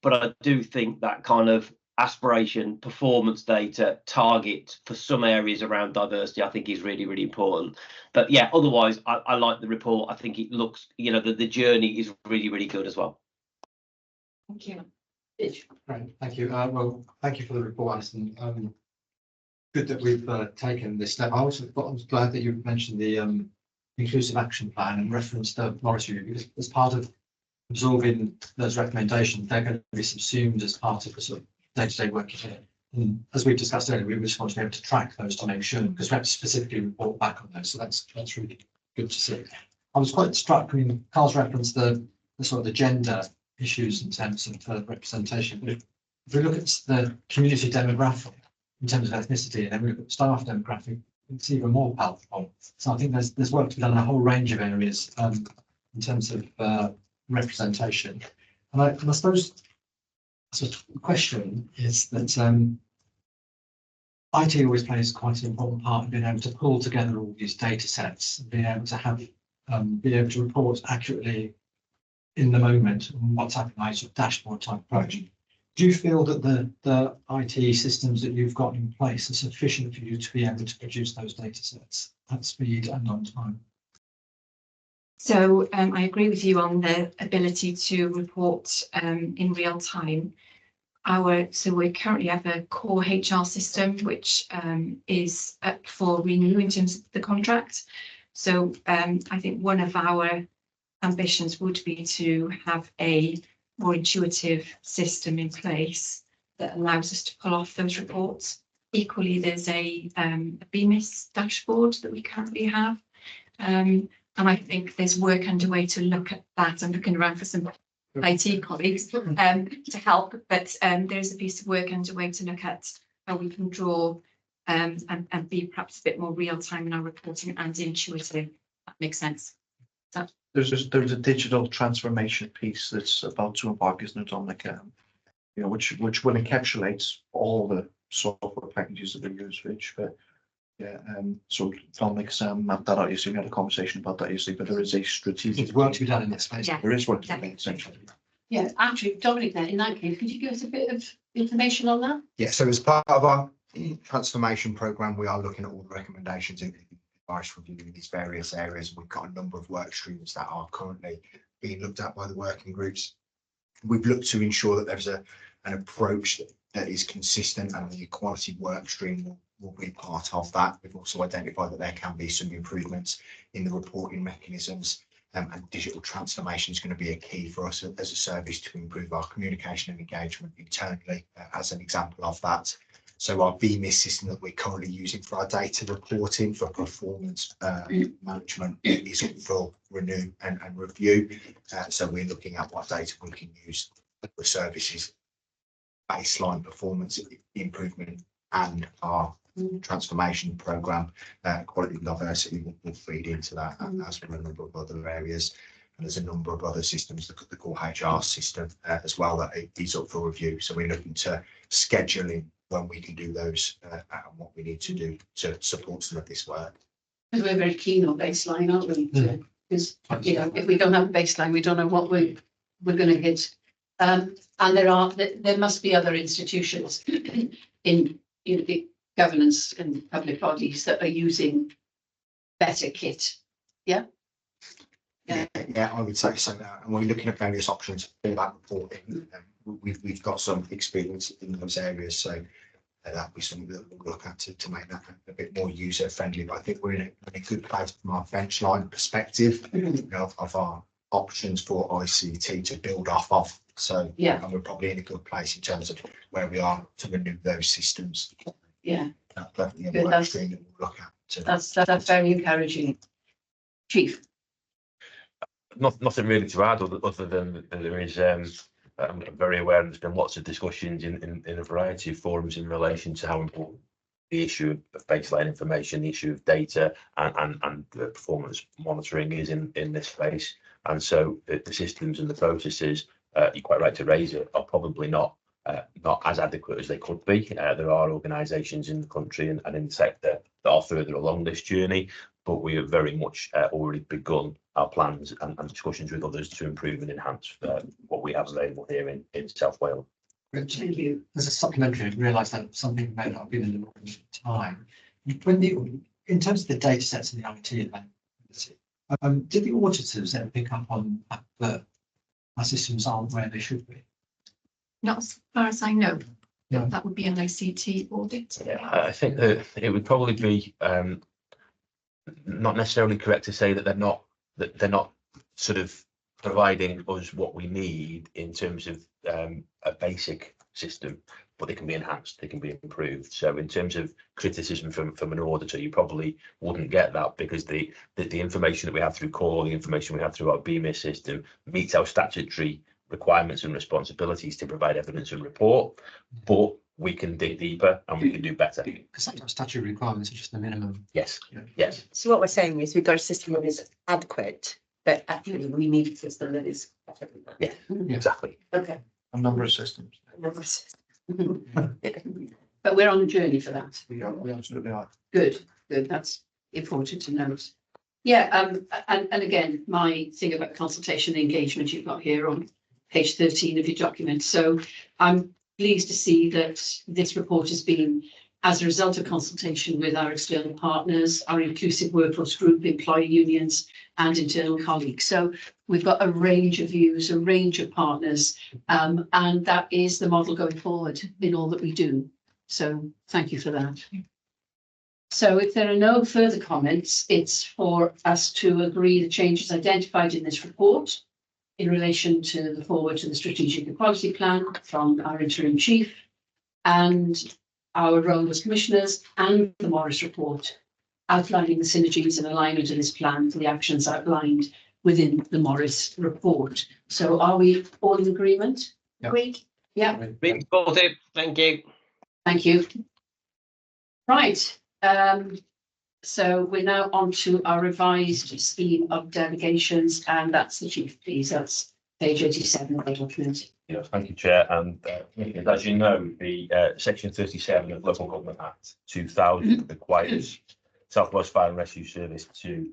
But I do think that kind of aspiration, performance data, target for some areas around diversity, I think is really, really important. But yeah, otherwise, I like the report. I think it looks, you know, the journey is really, really good as well. Thank you. Great, thank you. Well, thank you for the report, Alison. Good that we've taken this step. I was glad that you mentioned the inclusive action plan and referenced the monitoring review, because as part of absorbing those recommendations, they're going to be subsumed as part of the sort of day-to-day work here. And as we've discussed earlier, we just want to be able to track those to make sure, because we have to specifically report back on those. So that's really good to see. I was quite struck when Carl's referenced the sort of the gender issues in terms of representation. But if we look at the community demographic in terms of ethnicity, and then we look at staff demographic, it's even more palpable. So I think there's work to be done in a whole range of areas in terms of representation. And I suppose the question is that IT always plays quite an important part in being able to pull together all these data sets and being able to have be able to report accurately in the moment on what's happening, like sort of dashboard type approach. Do you feel that the IT systems that you've got in place are sufficient for you to be able to produce those data sets at speed and on time? So I agree with you on the ability to report in real time. So we currently have a core HR system which is up for renew in terms of the contract. So I think one of our ambitions would be to have a more intuitive system in place that allows us to pull off those reports. Equally, there's a BMIS dashboard that we currently have. And I think there's work underway to look at that. I'm looking around for some IT colleagues to help, but there's a piece of work underway to look at how we can draw and be perhaps a bit more real time in our reporting and intuitive. That makes sense. There's a digital transformation piece that's about to embark, isn't it, Dominic? You know, which will encapsulate all the software packages that we use, which, but yeah, so Dominic's mapped that out. You see, we had a conversation about that, you see, but there is a strategic There's work to be done in this space. Yeah. There is work to be Definitely. done, essentially. Yeah, actually, Dominic, then in that case, could you give us a bit of information on that? Yeah, so as part of our transformation programme, we are looking at all the recommendations in advice review in these various areas. We've got a number of work streams that are currently being looked at by the working groups. We've looked to ensure that there's an approach that is consistent, and the equality work stream will be part of that. We've also identified that there can be some improvements in the reporting mechanisms, and digital transformation is going to be a key for us as a service to improve our communication and engagement internally, as an example of that. So our BMIS system that we're currently using for our data reporting for performance management is up for renew and review. So we're looking at what data we can use for services, baseline performance improvement, and our transformation programme, quality and diversity will feed into that, as well as a number of other areas. And there's a number of other systems, the core HR system as well, that is up for review. So we're looking to scheduling when we can do those and what we need to do to support some of this work. Because we're very keen on baseline, aren't we? Because you know, if we don't have a baseline, we don't know what we're going to hit. And there must be other institutions in the governance and public bodies that are using better kit. Yeah. Yeah, I would say so. And we're looking at various options for that reporting. We've got some experience in those areas, so that'll be something that we'll look at to make that a bit more user friendly. But I think we're in a good place from our bench line perspective, you know, of our options for ICT to build off of. So yeah, and we're probably in a good place in terms of where we are to renew those systems. Yeah, that's definitely a work stream that we'll look at. That's very encouraging, Chief. Nothing really to add other than that there is. I'm very aware there's been lots of discussions in a variety of forums in relation to how important the issue of baseline information, the issue of data, and the performance monitoring is in this space. And so the systems and the processes, you're quite right to raise it, are probably not as adequate as they could be. There are organisations in the country and in the sector that are further along this journey, but we have very much already begun our plans and discussions with others to improve and enhance what we have available here in South Wales. Thank you. As a supplementary, I realise that some people may not have been in the room at the time. When in terms of the data sets and the IT availability, did the auditors ever pick up on that our systems aren't where they should be? Not as far as I know. Yeah. That would be an ICT audit. Yeah, I think that it would probably be not necessarily correct to say that they're not sort of providing us what we need in terms of a basic system, but they can be enhanced, they can be improved. So in terms of criticism from an auditor, you probably wouldn't get that, because the information that we have through core, the information we have through our BMIS system meets our statutory requirements and responsibilities to provide evidence and report, but we can dig deeper and we can do better. Because sometimes statutory requirements are just the minimum. Yes, yes. So what we're saying is we've got a system that is adequate, but actually we need a system that is better than that. Yeah, exactly. Okay. A number of systems. But we're on a journey for that. We absolutely are. Good, good. That's important to note. Yeah, and again, my thing about consultation and engagement you've got here on page 13 of your document. So I'm pleased to see that this report has been as a result of consultation with our external partners, our inclusive workforce group, employee unions, and internal colleagues. So we've got a range of views, a range of partners, and that is the model going forward in all that we do. So thank you for that. So if there are no further comments, it's for us to agree the changes identified in this report in relation to the forward to the strategic equality plan from our interim chief and our role as commissioners, and the Morris report outlining the synergies and alignment of this plan to the actions outlined within the Morris report. So are we all in agreement? Yeah. Agreed? Yeah. Being supportive. Thank you. Thank you. Right. So we're now on to our revised scheme of delegations, and that's the chief, please. That's page 87 of the document. Yes, thank you, Chair. And as you know, the Section 37 of Local Government Act 2000 requires South Wales Fire and Rescue Service to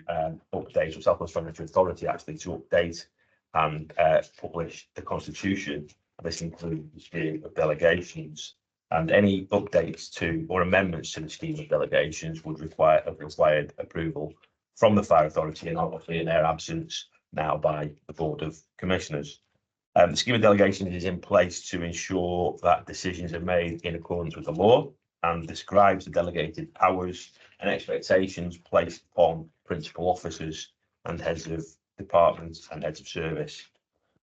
update, or South Wales Fire and Rescue Authority actually, to update and publish the Constitution. This includes the scheme of delegations, and any updates to or amendments to the scheme of delegations would require required approval from the Fire Authority, and obviously in their absence now by the Board of Commissioners. The scheme of delegations is in place to ensure that decisions are made in accordance with the law and describes the delegated powers and expectations placed upon principal officers and heads of departments and heads of service.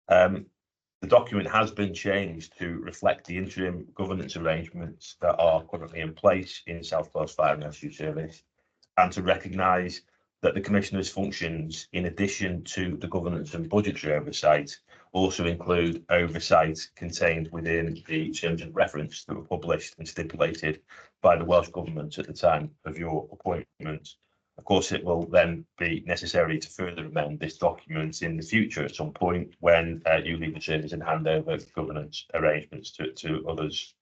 The document has been changed to reflect the interim governance arrangements that are currently in place in South Wales Fire and Rescue Service, and to recognise that the Commissioner's functions, in addition to the governance and budgetary oversight, also include oversight contained within the terms of reference that were published and stipulated by the Welsh Government at the time of your appointment. Of course, it will then be necessary to further amend this document in the future at some point when you leave the service and hand over governance arrangements to others.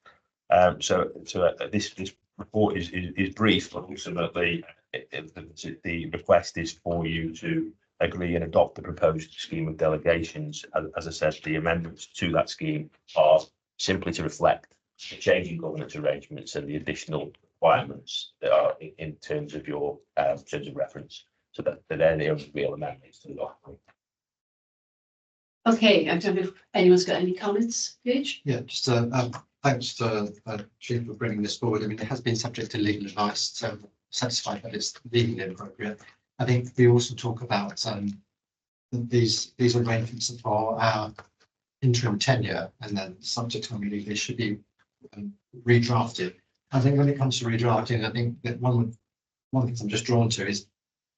This report is brief, but ultimately the request is for you to agree and adopt the proposed scheme of delegations. As I said, the amendments to that scheme are simply to reflect the changing governance arrangements and the additional requirements that are in terms of your terms of reference. So that they're the only real amendments to the document. Okay, I don't know if anyone's got any comments, Paige? Yeah, just thanks to Chief for bringing this forward. I mean, it has been subject to legal advice, so satisfied that it's legally appropriate. I think we also talk about these arrangements for our interim tenure, and then subject to review, they should be redrafted. I think when it comes to redrafting, I think that one of the things I'm just drawn to is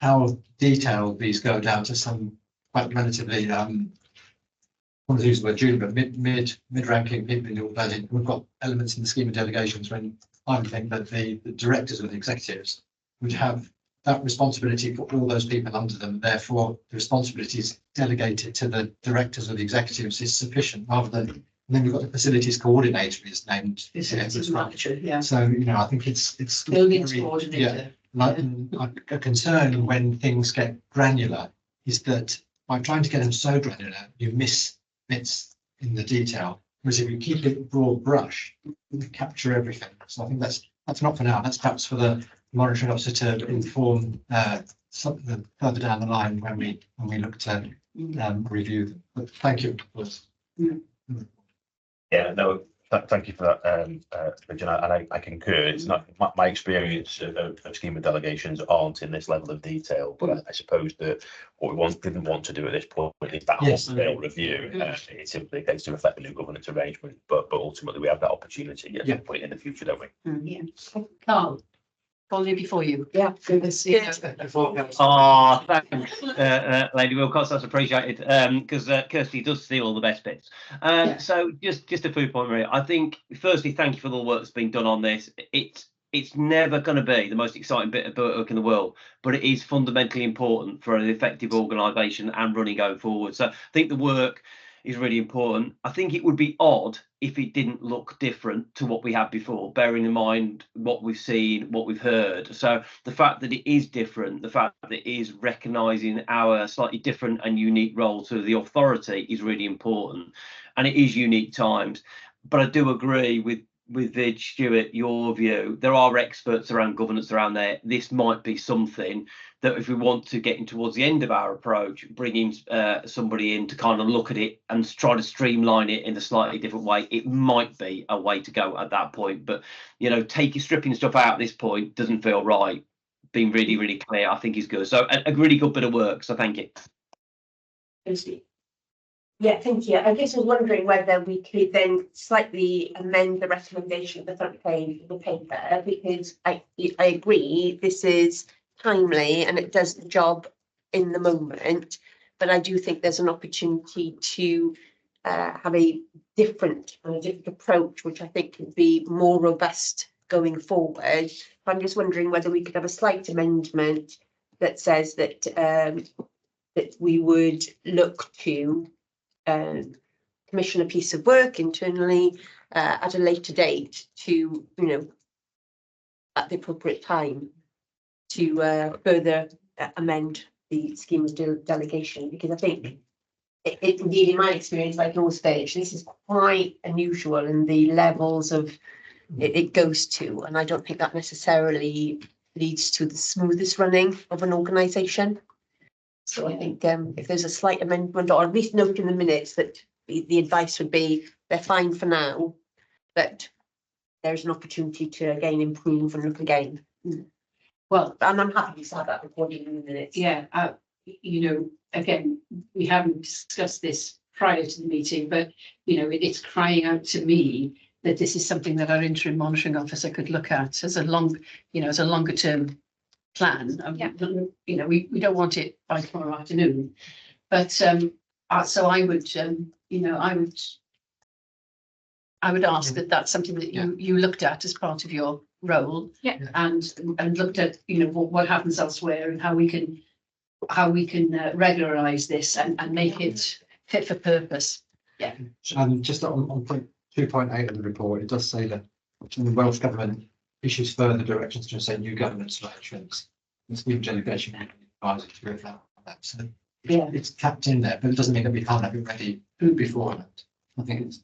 how detailed these go down to some quite relatively want to use the word junior, but mid-ranking people in the organisation. We've got elements in the scheme of delegations when I would think that the directors or the executives would have that responsibility for all those people under them. Therefore, the responsibilities delegated to the directors or the executives is sufficient, rather than, and then we've got the facilities coordinator is named. Facilities manager, yeah. So, you know, I think it's Buildings very, coordinator. a concern when things get granular is that by trying to get them so granular, you miss bits in the detail. Whereas if you keep it broad brush, you capture everything. So I think that's not for now. That's perhaps for the monitoring officer to inform something further down the line when we look to review them. But thank you. Yeah, no, thank you for that, Richard, and I concur. It's not my experience of schema delegations aren't in this level of detail, but I suppose that what we didn't want to do at this point is that wholesale review. It's simply a case to reflect the new governance arrangement, but ultimately we have that opportunity at some point in the future, don't we? Yeah. Carl, Polly before you. Yeah. Oh, thanks, Lady Wilcox. That's appreciated. Because Kirsty does steal all the best bits. So just a few point, Maria. I think firstly, thank you for all the work that's been done on this. It's never going to be the most exciting bit of work in the world, but it is fundamentally important for an effective organisation and running going forward. So I think the work is really important. I think it would be odd if it didn't look different to what we had before, bearing in mind what we've seen, what we've heard. So the fact that it is different, the fact that it is recognising our slightly different and unique role to the authority is really important. And it is unique times. But I do agree with Vid, Stuart, your view. There are experts around governance around there. This might be something that if we want to get in towards the end of our approach, bringing somebody in to kind of look at it and try to streamline it in a slightly different way, it might be a way to go at that point. But, you know, stripping stuff out at this point doesn't feel right. Being really, really clear, I think is good. So a really good bit of work. So thank you. Yeah, thank you. I guess I was wondering whether we could then slightly amend the recommendation at the front page of the paper, because I agree this is timely and it does the job in the moment, but I do think there's an opportunity to have a different approach, which I think could be more robust going forward. I'm just wondering whether we could have a slight amendment that says that that we would look to commission a piece of work internally at a later date to, you know, at the appropriate time to further amend the scheme of delegation, because I think it indeed, in my experience, like all stage, this is quite unusual in the levels of it goes to, and I don't think that necessarily leads to the smoothest running of an organisation. So I think if there's a slight amendment, or at least note in the minutes that the advice would be they're fine for now, but there's an opportunity to again improve and look again. Well, and I'm happy to have that recording in the minutes. Yeah, you know, again, we haven't discussed this prior to the meeting, but you know, it's crying out to me that this is something that our interim monitoring officer could look at as a longer term plan. You know, we don't want it by tomorrow afternoon, but so I would, you know, I would ask that that's something that you looked at as part of your role, and looked at, you know, what happens elsewhere and how we can regularize this and make it fit for purpose. Yeah. Just on point 2.8 of the report, it does say that the Welsh Government issues further directions to say new governance arrangements. The scheme delegation advises to go that. So it's tapped in there, but it doesn't mean that we can't have it ready beforehand. I think it's.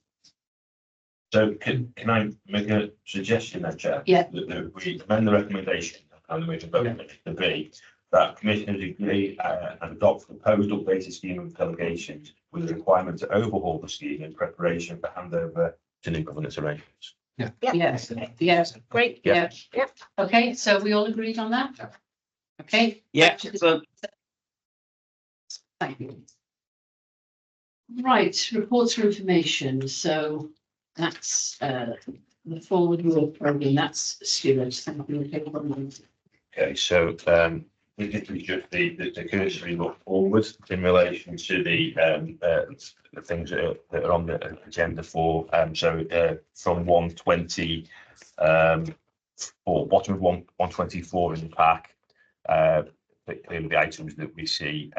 So can I make a suggestion then, Chair? Yeah. That we amend the recommendation and we can vote on it to be that commissioners agree and adopt proposed updated scheme of delegations with the requirement to overhaul the scheme in preparation for handover to new governance arrangements. Great. Yeah. Okay, so we all agreed on that? Yeah. Okay. Yeah. So thank you. Right, reports for information. So that's the forward work programme. That's Stuart. Thank you. Okay, so this is just the cursory look forward in relation to the things that are on the agenda for so from 120 or bottom of 124 in the pack, clearly the items that we see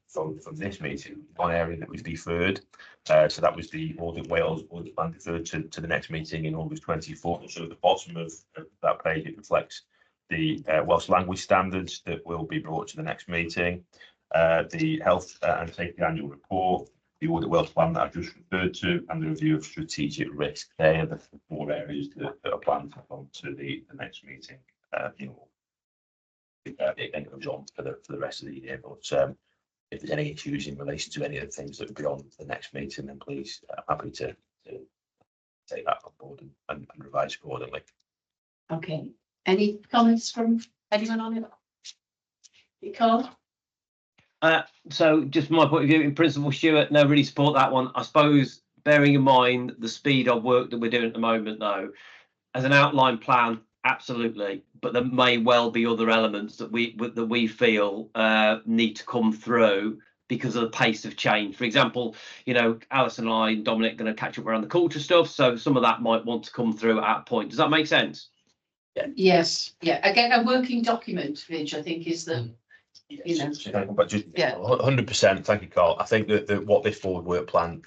from this meeting, one area that was deferred, so that was the Audit Wales audit plan deferred to the next meeting in August 24. So at the bottom of that page it reflects the Welsh language standards that will be brought to the next meeting, the health and safety annual report, the audit wealth plan that I've just referred to, and the review of strategic risk. They are the 4 areas that are planned to come to the next meeting. It goes on for the rest of the year, but if there's any issues in relation to any of the things that will be on the next meeting, then please, I'm happy to take that on board and revise accordingly. Okay, any comments from anyone on it? Nicole? So just from my point of view, in principle, Stuart, no, really support that one. I suppose bearing in mind the speed of work that we're doing at the moment, though, as an outline plan, absolutely. But there may well be other elements that we feel need to come through because of the pace of change. For example, you know, Alice and I and Dominic are going to catch up around the culture stuff, so some of that might want to come through at a point. Does that make sense? Yeah. Yes, yeah. Again, a working document, which I think is the, you know, But just Yeah. 100%. Thank you, Carl. I think that what this forward work plan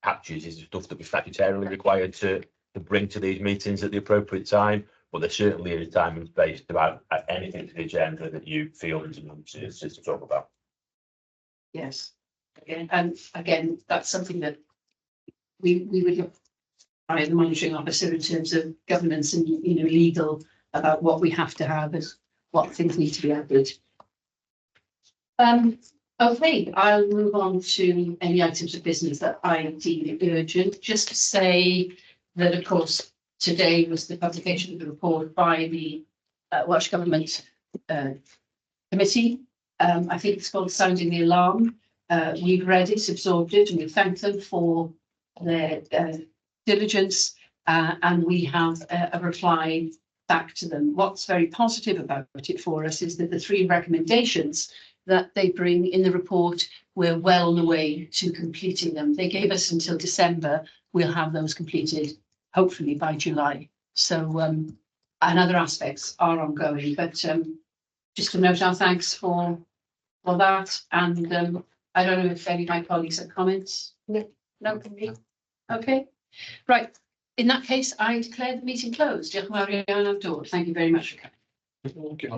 captures is the stuff that we're statutorily required to bring to these meetings at the appropriate time. But there certainly is time and space about anything to the agenda that you feel is to talk about. yes. Again, and again, that's something that we would look by the monitoring officer in terms of governance and, you know, legal about what we have to have as what things need to be added. Okay, I'll move on to any items of business that I deem urgent. Just to say that, of course, today was the publication of the report by the Welsh Government Committee. I think it's called Sounding the Alarm. We've read it, absorbed it, and we thank them for their diligence, and we have a reply back to them. What's very positive about it for us is that the 3 recommendations that they bring in the report, we're well on the way to completing them. They gave us until December. We'll have those completed, hopefully by July. So, and other aspects are ongoing, but just to note our thanks for that. And I don't know if any of my colleagues have comments. No. No, from me. Okay, right. In that case, I declare the meeting closed. Diolch yn fawr iawn am dod. Thank you very much for coming. Okay.